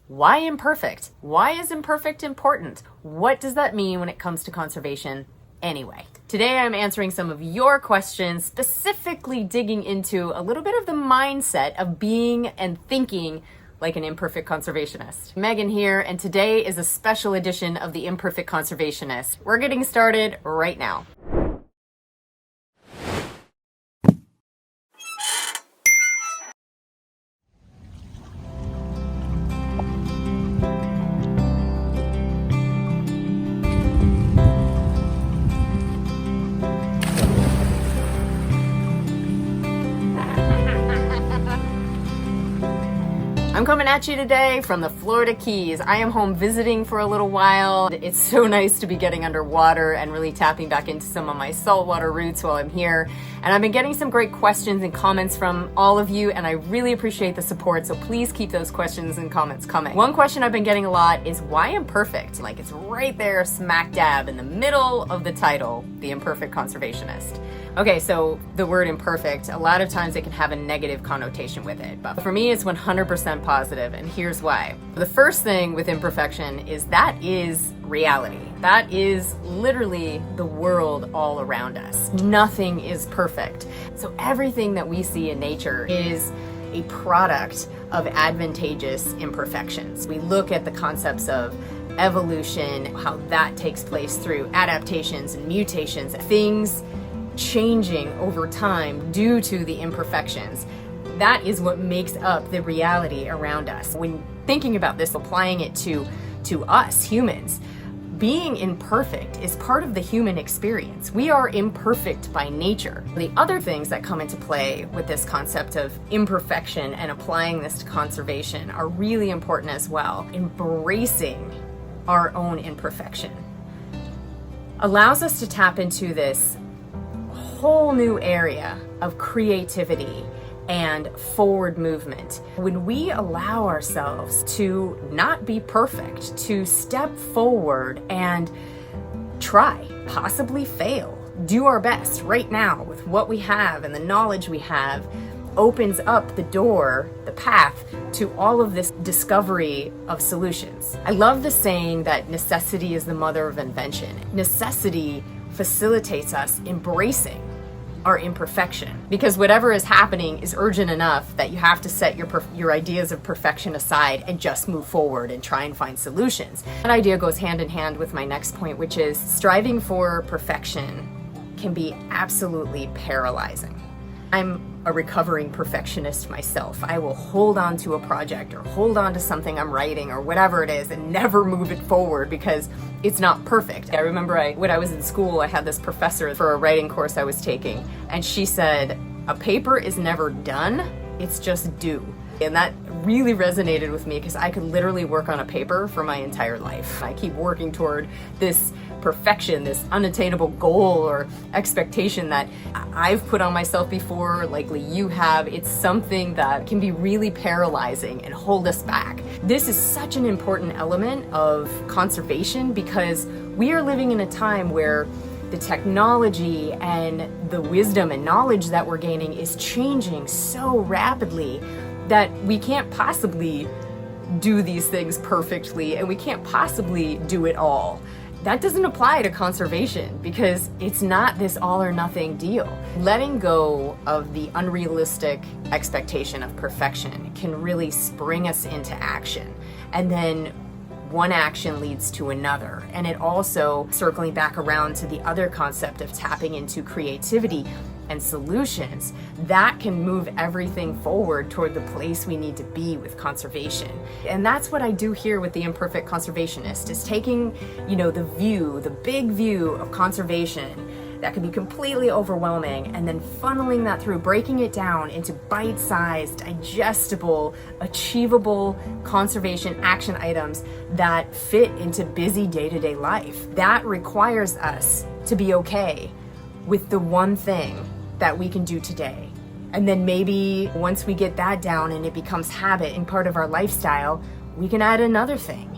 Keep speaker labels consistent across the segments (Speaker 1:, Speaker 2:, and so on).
Speaker 1: Why imperfect? Why is imperfect important? What does that mean when it comes to conservation anyway? Today I'm answering some of your questions, specifically digging into a little bit of the mindset of being and thinking like an imperfect conservationist. Mehgan here, and today is a special edition of the Imperfect Conservationist. We're getting started right now. I'm coming at you today from the Florida Keys. I am home visiting for a little while. It's so nice to be getting underwater and really tapping back into some of my saltwater roots while I'm here. And I've been getting some great questions and comments from all of you, and I really appreciate the support, so please keep those questions and comments coming. One question I've been getting a lot is why imperfect? Like, it's right there smack dab in the middle of the title, The Imperfect Conservationist. Okay, so the word imperfect, a lot of times it can have a negative connotation with it, but for me it's 100% positive, and here's why. The first thing with imperfection is that is reality. That is literally the world all around us. Nothing is perfect. So everything that we see in nature is a product of advantageous imperfections. We look at the concepts of evolution, how that takes place through adaptations and mutations, things changing over time due to the imperfections. That is what makes up the reality around us. When thinking about this, applying it to us humans, being imperfect is part of the human experience. We are imperfect by nature. The other things that come into play with this concept of imperfection and applying this to conservation are really important as well. Embracing our own imperfection allows us to tap into this whole new area of creativity and forward movement. When we allow ourselves to not be perfect, to step forward and try, possibly fail, do our best right now with what we have and the knowledge we have, opens up the door, the path to all of this discovery of solutions. I love the saying that necessity is the mother of invention. Necessity facilitates us embracing our imperfection, because whatever is happening is urgent enough that you have to set your ideas of perfection aside and just move forward and try and find solutions. That idea goes hand in hand with my next point, which is striving for perfection can be absolutely paralyzing. I'm a recovering perfectionist myself. I will hold on to a project or hold on to something I'm writing or whatever it is and never move it forward because it's not perfect. I remember when I was in school, I had this professor for a writing course I was taking, and she said, "A paper is never done, it's just due." And that really resonated with me because I could literally work on a paper for my entire life. I keep working toward this perfection, this unattainable goal or expectation that I've put on myself before, likely you have. It's something that can be really paralyzing and hold us back. This is such an important element of conservation because we are living in a time where the technology and the wisdom and knowledge that we're gaining is changing so rapidly that we can't possibly do these things perfectly, and we can't possibly do it all. That doesn't apply to conservation because it's not this all or nothing deal. Letting go of the unrealistic expectation of perfection can really spring us into action, and then one action leads to another. And it also, circling back around to the other concept of tapping into creativity and solutions, that can move everything forward toward the place we need to be with conservation. And that's what I do here with the Imperfect Conservationist, is taking, the big view of conservation that can be completely overwhelming, and then funneling that through, breaking it down into bite-sized, digestible, achievable conservation action items that fit into busy day-to-day life. That requires us to be okay with the one thing that we can do today. And then maybe once we get that down and it becomes habit and part of our lifestyle, we can add another thing.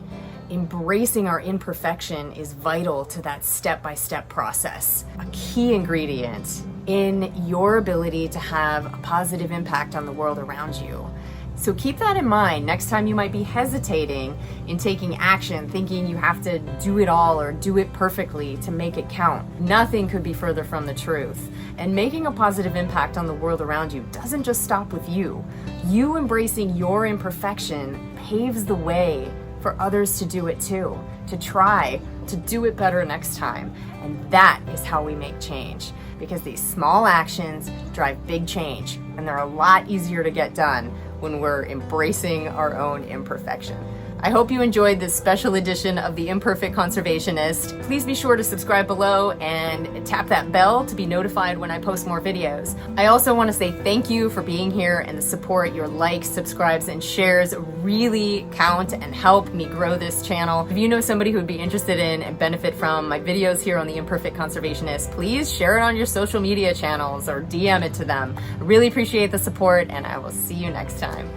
Speaker 1: Embracing our imperfection is vital to that step-by-step process. A key ingredient in your ability to have a positive impact on the world around you So keep that in mind next time you might be hesitating in taking action, thinking you have to do it all or do it perfectly to make it count. Nothing could be further from the truth. And making a positive impact on the world around you doesn't just stop with you. You embracing your imperfection paves the way for others to do it too, to try to do it better next time. And that is how we make change, because these small actions drive big change, and they're a lot easier to get done when we're embracing our own imperfection. I hope you enjoyed this special edition of the Imperfect Conservationist. Please be sure to subscribe below and tap that bell to be notified when I post more videos. I also want to say thank you for being here and the support. Your likes, subscribes, and shares really count and help me grow this channel. If you know somebody who would be interested in and benefit from my videos here on the Imperfect Conservationist, please share it on your social media channels or DM it to them. I really appreciate the support, and I will see you next time.